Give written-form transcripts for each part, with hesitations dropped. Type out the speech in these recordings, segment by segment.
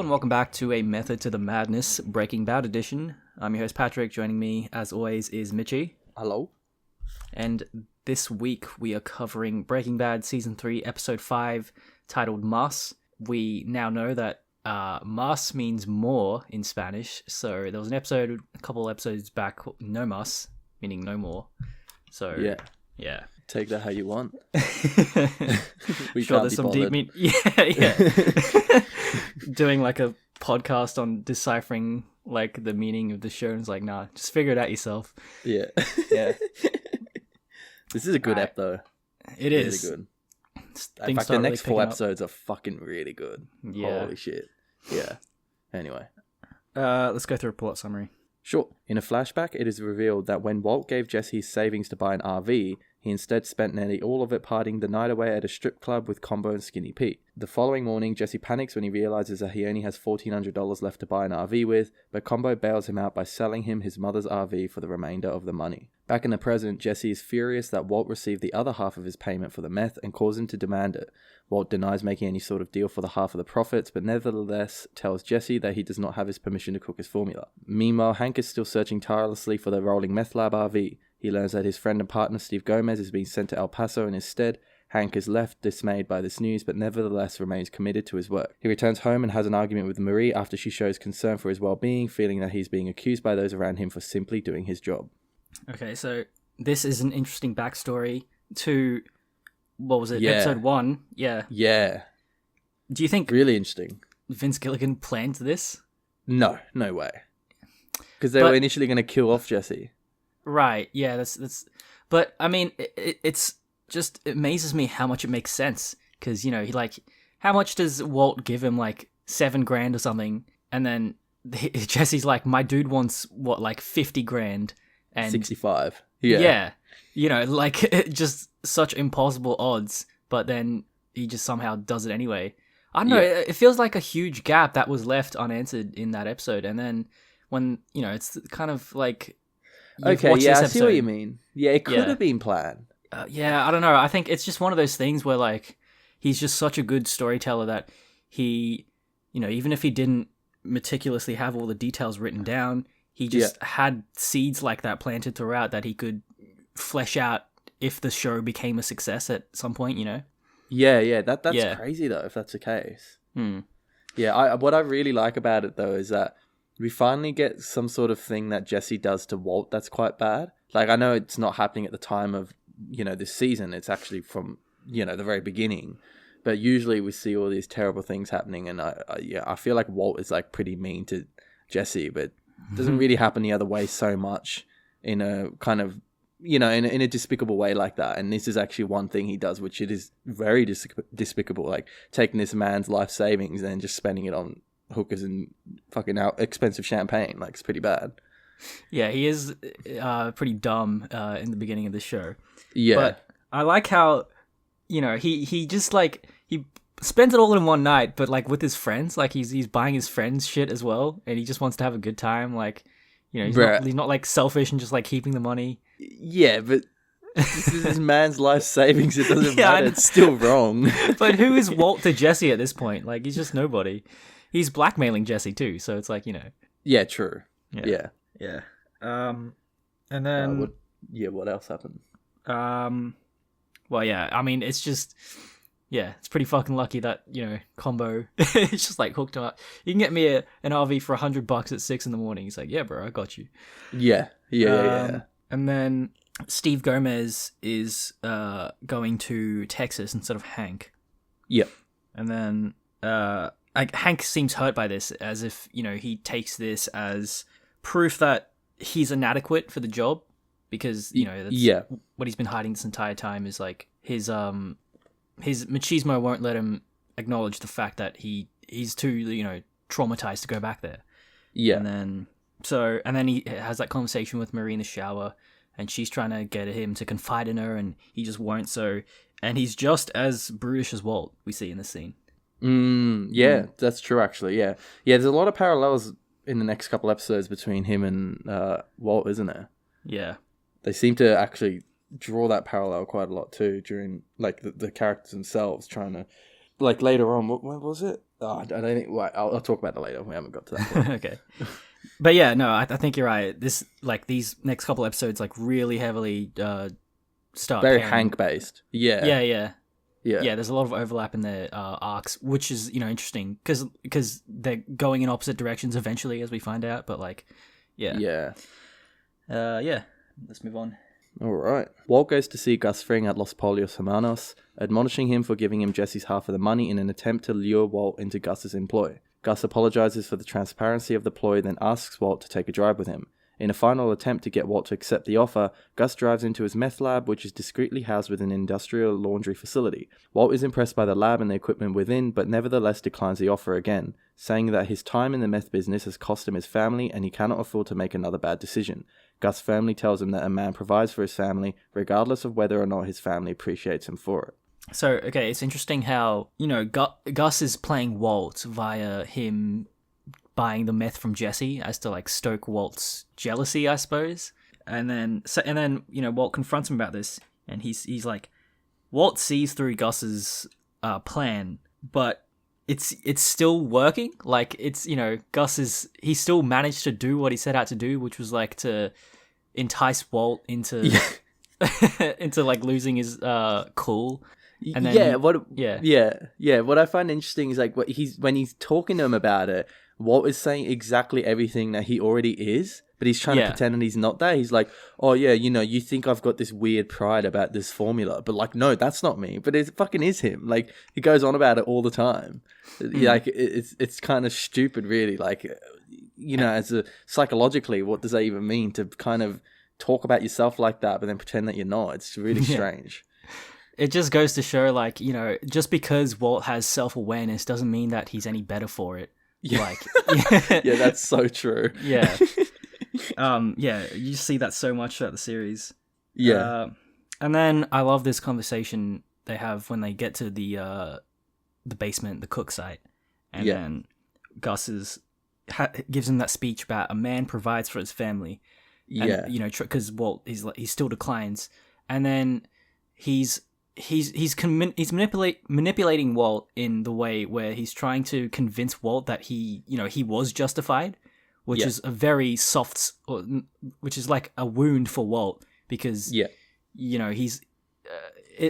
and welcome back to a Method to the Madness Breaking Bad edition. I'm your host Patrick. Joining me, as always, is Mitchie. Hello. And this week we are covering Breaking Bad Season 3, Episode 5, titled Mas. We now know that Mas means more in Spanish, so there was an episode a couple episodes back called No Mas, meaning no more. So, yeah. Take that how you want. We sure, there's some deep meaning. Yeah. Doing like a podcast on deciphering like the meaning of the show, and it's like, nah, just figure it out yourself. Yeah. This is a good ep though. It is. Really good. In fact, the next really 4 episodes are fucking really good. Yeah. Holy shit. Yeah. Anyway. Let's go through a plot summary. Sure. In a flashback, it is revealed that when Walt gave Jesse his savings to buy an RV, he instead spent nearly all of it partying the night away at a strip club with Combo and Skinny Pete. The following morning, Jesse panics when he realizes that he only has $1,400 left to buy an RV with, but Combo bails him out by selling him his mother's RV for the remainder of the money. Back in the present, Jesse is furious that Walt received the other half of his payment for the meth and calls him to demand it. Walt denies making any sort of deal for the half of the profits, but nevertheless tells Jesse that he does not have his permission to cook his formula. Meanwhile, Hank is still searching tirelessly for the rolling meth lab RV. He learns that his friend and partner Steve Gomez is being sent to El Paso in his stead. Hank is left dismayed by this news, but nevertheless remains committed to his work. He returns home and has an argument with Marie after she shows concern for his well-being, feeling that he's being accused by those around him for simply doing his job. Okay, so this is an interesting backstory to, what was it, Yeah. Episode 1? Yeah. Yeah. Do you think Really interesting. Vince Gilligan planned this? No way. Because they were initially going to kill off Jesse. Right, yeah, that's... But, I mean, it's just... It amazes me how much it makes sense. Because, you know, how much does Walt give him, like, $7,000 or something? And then Jesse's like, my dude wants, what, like, $50,000? And 65. Yeah. You know, like, just such impossible odds. But then he just somehow does it anyway. I don't know, it feels like a huge gap that was left unanswered in that episode. And then when, you know, it's kind of like... Okay, yeah, I see what you mean. Yeah, it could have been planned. Yeah, I don't know. I think it's just one of those things where, like, he's just such a good storyteller that he, you know, even if he didn't meticulously have all the details written down, he just had seeds like that planted throughout that he could flesh out if the show became a success at some point, you know? Yeah, that's crazy, though, if that's the case. Yeah, what I really like about it, though, is that we finally get some sort of thing that Jesse does to Walt that's quite bad. Like, I know it's not happening at the time of, you know, this season. It's actually from, you know, the very beginning. But usually we see all these terrible things happening. And I feel like Walt is, like, pretty mean to Jesse. But it doesn't really happen the other way so much in a kind of, you know, in a despicable way like that. And this is actually one thing he does, which it is very despicable. Like, taking this man's life savings and just spending it on hookers and fucking expensive champagne. Like, it's pretty bad. Yeah, he is pretty dumb in the beginning of the show. Yeah. But I like how, you know, he just, like, he spends it all in one night, but, like, with his friends. Like, he's buying his friends shit as well, and he just wants to have a good time. Like, you know, he's not like, selfish and just, like, keeping the money. Yeah, but this is this man's life savings. It doesn't matter. It's still wrong. But who is Walt to Jesse at this point? Like, he's just nobody. He's blackmailing Jesse too, so it's like, you know. Yeah, true. Yeah. And then what else happened? Well, yeah, I mean, it's just, yeah, it's pretty fucking lucky that, you know, Combo it's just like hooked up. You can get me an RV for $100 at 6 a.m. He's like, yeah, bro, I got you. Yeah. And then Steve Gomez is going to Texas instead of Hank. Yep. And then Hank seems hurt by this, as if, you know, he takes this as proof that he's inadequate for the job, because, you know, that's what he's been hiding this entire time is, like, his machismo won't let him acknowledge the fact that he's too, you know, traumatized to go back there. Yeah. And then he has that conversation with Marie in the shower, and she's trying to get him to confide in her, and he just won't. And he's just as brutish as Walt, we see in this scene. That's true, actually. Yeah, there's a lot of parallels in the next couple episodes between him and Walt, isn't there? Yeah. They seem to actually draw that parallel quite a lot too during, like, the characters themselves trying to like later on, what was it? Oh, I don't think. Well, I'll talk about it later. We haven't got to that point. Okay. But yeah, no, I think you're right. This, like, these next couple episodes, like, really heavily start very pairing. Hank based. Yeah. There's a lot of overlap in their arcs, which is, interesting because they're going in opposite directions eventually, as we find out. But like, yeah. Let's move on. All right. Walt goes to see Gus Fring at Los Polios Hermanos, admonishing him for giving him Jesse's half of the money in an attempt to lure Walt into Gus's employ. Gus apologizes for the transparency of the ploy, then asks Walt to take a drive with him. In a final attempt to get Walt to accept the offer, Gus drives into his meth lab, which is discreetly housed within an industrial laundry facility. Walt is impressed by the lab and the equipment within, but nevertheless declines the offer again, saying that his time in the meth business has cost him his family and he cannot afford to make another bad decision. Gus firmly tells him that a man provides for his family, regardless of whether or not his family appreciates him for it. So, okay, it's interesting how, Gus is playing Walt via him buying the meth from Jesse as to, like, stoke Walt's jealousy, I suppose. And then Walt confronts him about this, and he's like, Walt sees through Gus's plan, but it's still working. Like, it's, he still managed to do what he set out to do, which was, like, to entice Walt into into, like, losing his cool. And then, what I find interesting is, like, when he's talking to him about it, Walt is saying exactly everything that he already is, but he's trying to pretend that he's not that. He's like, oh yeah, you think I've got this weird pride about this formula, but like, no, that's not me. But it fucking is him. Like, he goes on about it all the time. Like, it's kind of stupid, really. Like, psychologically, what does that even mean to kind of talk about yourself like that, but then pretend that you're not? It's really strange. It just goes to show, like, just because Walt has self-awareness doesn't mean that he's any better for it. Yeah. Like, yeah, that's so true. Yeah. You see that so much throughout the series. Yeah. And then I love this conversation they have when they get to the basement, the cook site. And then Gus gives him that speech about a man provides for his family. And, because Walt, he still declines. And then he's manipulating Walt in the way where he's trying to convince Walt that he was justified, which is a very soft, which is like a wound for Walt, because he's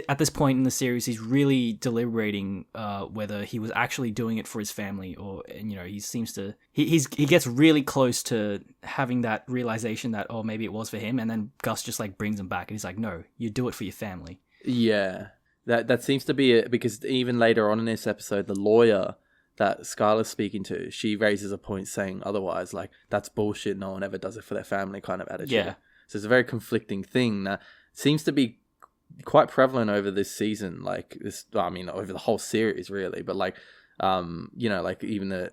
at this point in the series he's really deliberating whether he was actually doing it for his family, or he seems to he gets really close to having that realization that maybe it was for him, and then Gus just like brings him back and he's like, no, you do it for your family. Yeah, that seems to be it, because even later on in this episode, the lawyer that Skyler's speaking to, she raises a point saying otherwise, like, that's bullshit, no one ever does it for their family kind of attitude. Yeah. So it's a very conflicting thing that seems to be quite prevalent over this season, like this, over the whole series really, but like, like even the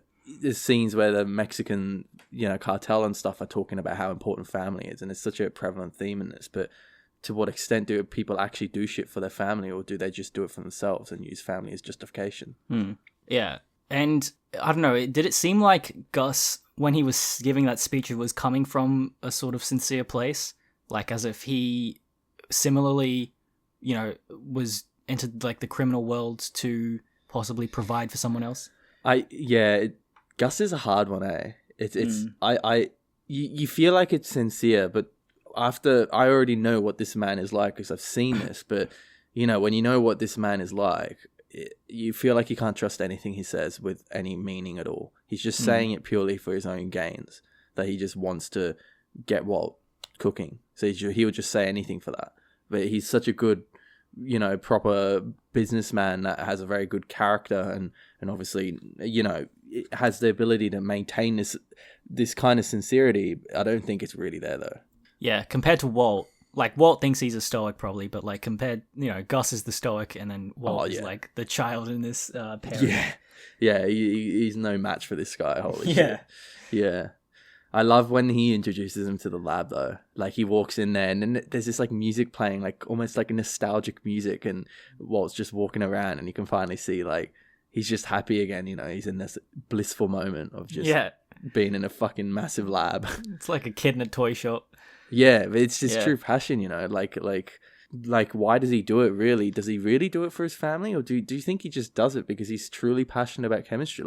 scenes where the Mexican, cartel and stuff are talking about how important family is, and it's such a prevalent theme in this, but to what extent do people actually do shit for their family, or do they just do it for themselves and use family as justification? Yeah. And I don't know, did it seem like Gus, when he was giving that speech, it was coming from a sort of sincere place? Like, as if he similarly, was entered like the criminal world to possibly provide for someone else? Gus is a hard one, eh? You feel like it's sincere, but after I already know what this man is like because I've seen this, but when you know what this man is like, you feel like you can't trust anything he says with any meaning at all. He's just saying it purely for his own gains, that he just wants to get Walt cooking. So he would just say anything for that. But he's such a good, proper businessman that has a very good character and obviously, has the ability to maintain this kind of sincerity. I don't think it's really there though. Yeah, compared to Walt, like, Walt thinks he's a stoic probably, but like compared, Gus is the stoic, and then Walt is like the child in this pairing. Yeah, he's no match for this guy. Holy shit. Yeah. I love when he introduces him to the lab though. Like, he walks in there and then there's this like music playing, like almost like a nostalgic music, and Walt's just walking around and you can finally see like he's just happy again, he's in this blissful moment of just being in a fucking massive lab. It's like a kid in a toy shop. Yeah, but it's just true passion, like like, why does he do it really? Does he really do it for his family? Or do you think he just does it because he's truly passionate about chemistry?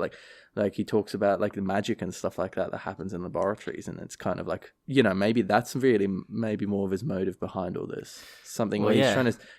Like he talks about like the magic and stuff like that happens in laboratories, and it's kind of like, maybe that's really maybe more of his motive behind all this. Something where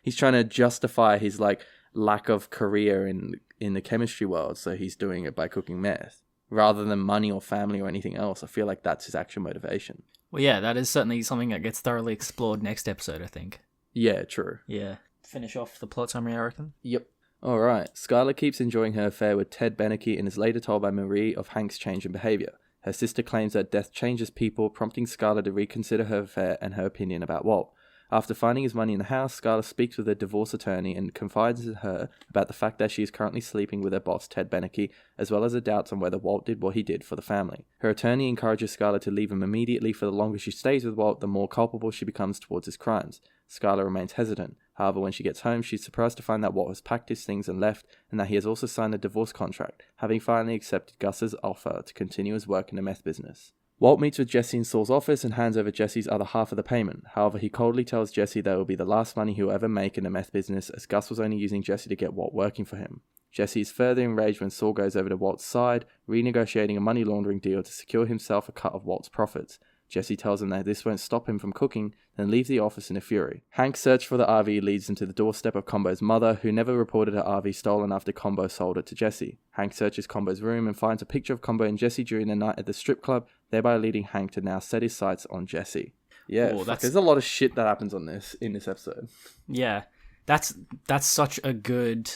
he's trying to justify his like lack of career in the chemistry world, so he's doing it by cooking meth rather than money or family or anything else. I feel like that's his actual motivation. Well, yeah, that is certainly something that gets thoroughly explored next episode, I think. Yeah, true. Yeah. Finish off the plot summary, I reckon. Yep. All right. Skyler keeps enjoying her affair with Ted Beneke and is later told by Marie of Hank's change in behavior. Her sister claims that death changes people, prompting Skyler to reconsider her affair and her opinion about Walt. After finding his money in the house, Skyler speaks with a divorce attorney and confides in her about the fact that she is currently sleeping with her boss, Ted Beneke, as well as her doubts on whether Walt did what he did for the family. Her attorney encourages Skyler to leave him immediately, for the longer she stays with Walt, the more culpable she becomes towards his crimes. Skyler remains hesitant. However, when she gets home, she's surprised to find that Walt has packed his things and left, and that he has also signed a divorce contract, having finally accepted Gus's offer to continue his work in the meth business. Walt meets with Jesse in Saul's office and hands over Jesse's other half of the payment. However, he coldly tells Jesse that it will be the last money he'll ever make in the meth business, as Gus was only using Jesse to get Walt working for him. Jesse is further enraged when Saul goes over to Walt's side, renegotiating a money laundering deal to secure himself a cut of Walt's profits. Jesse tells him that this won't stop him from cooking, then leaves the office in a fury. Hank's search for the RV leads him to the doorstep of Combo's mother, who never reported her RV stolen after Combo sold it to Jesse. Hank searches Combo's room and finds a picture of Combo and Jesse during the night at the strip club, thereby leading Hank to now set his sights on Jesse. Yeah, there's a lot of shit that happens in this episode. Yeah, that's such a good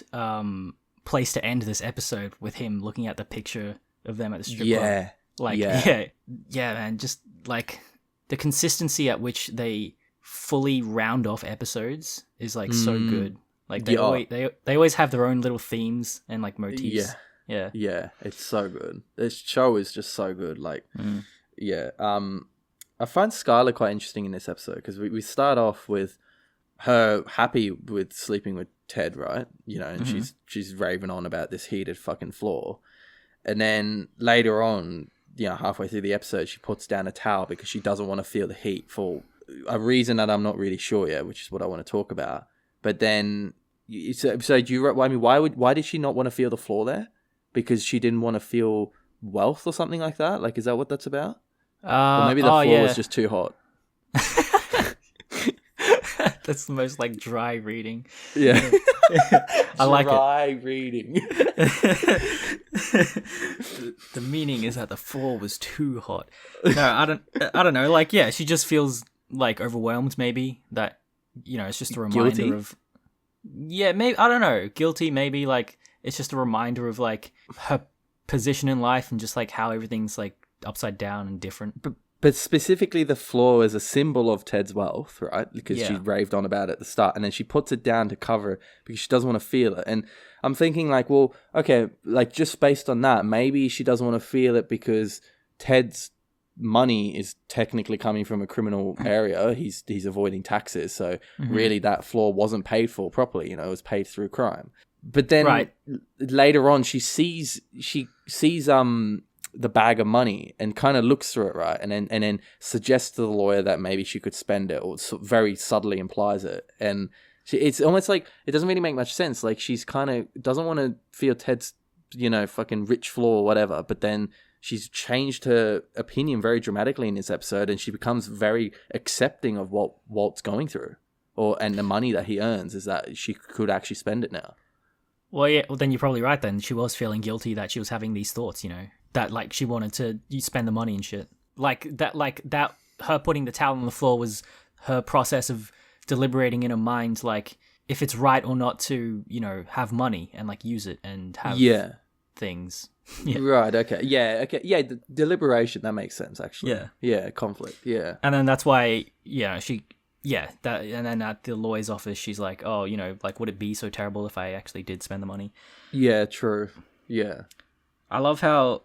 place to end this episode, with him looking at the picture of them at the strip club. Yeah, man, just like the consistency at which they fully round off episodes is like so good. Like they always have their own little themes and like motifs. Yeah, it's so good. This show is just so good. Like, I find Skyler quite interesting in this episode because we start off with her happy with sleeping with Ted, right? And she's raving on about this heated fucking floor, and then later on, halfway through the episode, she puts down a towel because she doesn't want to feel the heat for a reason that I'm not really sure yet, which is what I want to talk about. But then, so do you? I mean, why did she not want to feel the floor there? Because she didn't want to feel wealth or something like that? Like, is that what that's about? Or maybe the floor was just too hot. That's the most like dry reading. Yeah. I like it. Dry reading. The meaning is that the floor was too hot. No, I don't know. Like, yeah, she just feels like overwhelmed, maybe, that, it's just a reminder of, maybe, I don't know, guilty, maybe, like, it's just a reminder of like her position in life and just like how everything's like upside down and different. But specifically the floor is a symbol of Ted's wealth, right? Because she raved on about it at the start, and then she puts it down to cover it because she doesn't want to feel it. And I'm thinking like, well, okay, like just based on that, maybe she doesn't want to feel it because Ted's money is technically coming from a criminal area. He's avoiding taxes, so really that floor wasn't paid for properly. It was paid through crime. But then later on, she sees the bag of money and kind of looks through it, right, and then suggests to the lawyer that maybe she could spend it, or very subtly implies it, and it's almost like it doesn't really make much sense. Like, she's kind of doesn't want to feel Ted's fucking rich flaw or whatever, but then she's changed her opinion very dramatically in this episode, and she becomes very accepting of what Walt's going through, and the money that he earns is that she could actually spend it now. Well, yeah, well, then you're probably right then. She was feeling guilty that she was having these thoughts, that, like, she wanted to spend the money and shit. Like, that, her putting the towel on the floor was her process of deliberating in her mind, like, if it's right or not to, have money and, like, use it and have things. Yeah. Right, okay. Yeah, the deliberation, that makes sense, actually. Yeah, conflict, yeah. And then that's why, and then at the lawyer's office, she's like, oh, like, would it be so terrible if I actually did spend the money? Yeah, true. Yeah. I love how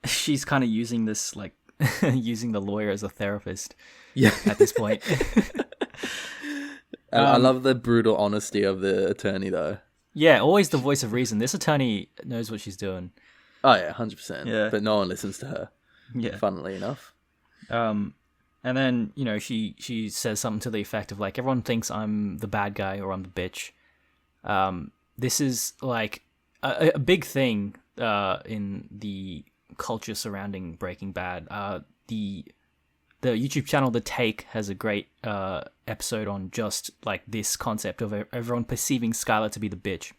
she's kind of using this, like, using the lawyer as a therapist at this point. I love the brutal honesty of the attorney, though. Yeah, always the voice of reason. This attorney knows what she's doing. Oh, yeah, 100%. Yeah. But no one listens to her. Yeah. Funnily enough. And then, you know, she says something to the effect of, like, everyone thinks I'm the bad guy or I'm the bitch. This is, like, a big thing in the culture surrounding Breaking Bad. The YouTube channel The Take has a great episode on just, like, this concept of everyone perceiving Skyler to be the bitch.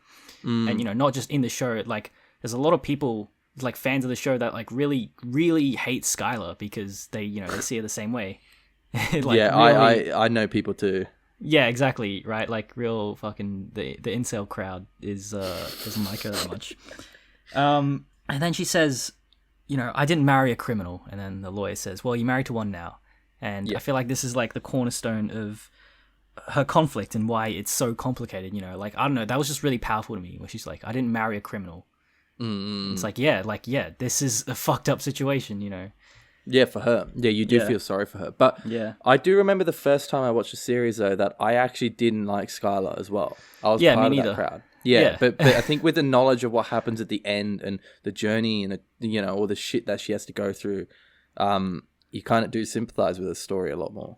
And, you know, not just in the show, like, there's a lot of people, like, fans of the show that, like, really, really hate Skyler because they, you know, they see her the same way. Like, yeah, really... I know people too. Yeah, exactly, right? Like, real fucking, the incel crowd doesn't like her that much. And then she says, you know, I didn't marry a criminal. And then the lawyer says, well, you're married to one now. And I feel like this is, like, the cornerstone of her conflict and why it's so complicated, you know? Like, I don't know, that was just really powerful to me, where she's like, I didn't marry a criminal. It's like, yeah, this is a fucked up situation, you know? Yeah, for her. Yeah, you do feel sorry for her. But I do remember the first time I watched the series, though, that I actually didn't like Skyler as well. I was part of that crowd. Yeah. But I think with the knowledge of what happens at the end and the journey and, you know, all the shit that she has to go through, you kind of do sympathize with the story a lot more.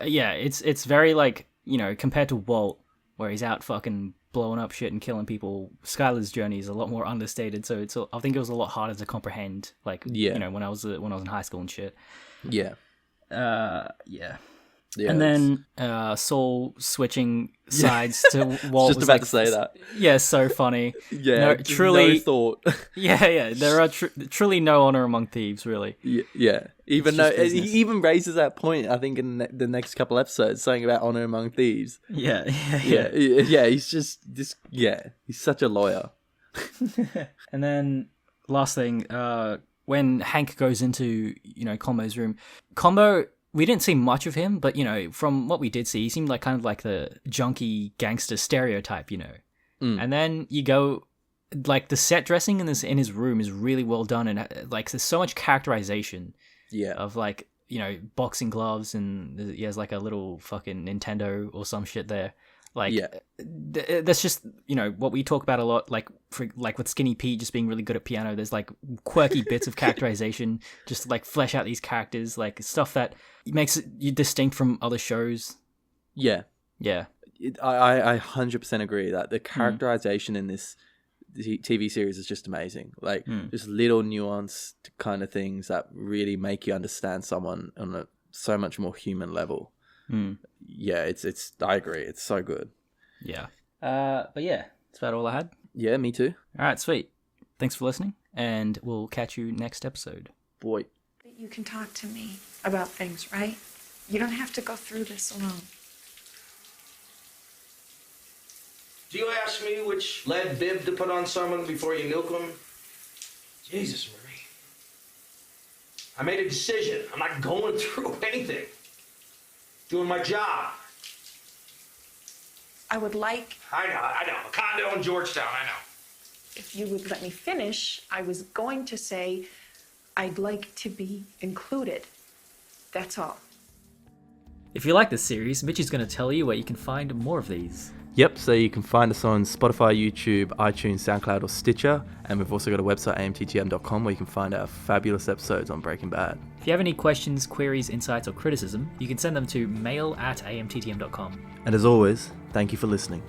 Yeah, it's very, like, you know, compared to Walt, where he's out fucking blowing up shit and killing people, Skyler's journey is a lot more understated, so I think it was a lot harder to comprehend, like, you know, when I was in high school and shit. Yeah. And then Saul switching sides to Walt. Just about to say that. Yeah, so funny. Yeah, no, truly. No thought. Yeah. There are truly no honor among thieves, really. Yeah. Even though he even raises that point, I think in the next couple episodes, something about honor among thieves. Yeah. He's just this. Yeah, he's such a lawyer. And then last thing, when Hank goes into, you know, Combo's room, Combo. We didn't see much of him, but, you know, from what we did see, he seemed like kind of like the junkie gangster stereotype, you know. And then you go, like, the set dressing in his room is really well done, and, like, there's so much characterization of, like, you know, boxing gloves, and he has, like, a little fucking Nintendo or some shit there. Like, that's just, you know, what we talk about a lot, like, with Skinny Pete just being really good at piano. There's, like, quirky bits of characterization just to, like, flesh out these characters, like, stuff that makes you distinct from other shows. Yeah. I 100% agree that the characterization in this TV series is just amazing. Like, just little nuanced kind of things that really make you understand someone on a so much more human level. Yeah, it's I agree. It's so good. Yeah. But yeah, that's about all I had. Yeah, me too. All right, sweet. Thanks for listening, and we'll catch you next episode. Boy. You can talk to me about things, right? You don't have to go through this alone. Do you ask me which lead bib to put on someone before you nuke them? Jesus, Marie. I made a decision. I'm not going through anything. Doing my job. I would like... I know. A condo in Georgetown, I know. If you would let me finish, I was going to say I'd like to be included. That's all. If you like this series, Mitchie's going to tell you where you can find more of these. Yep, so you can find us on Spotify, YouTube, iTunes, SoundCloud, or Stitcher. And we've also got a website, amttm.com, where you can find our fabulous episodes on Breaking Bad. If you have any questions, queries, insights, or criticism, you can send them to mail@amttm.com. And as always, thank you for listening.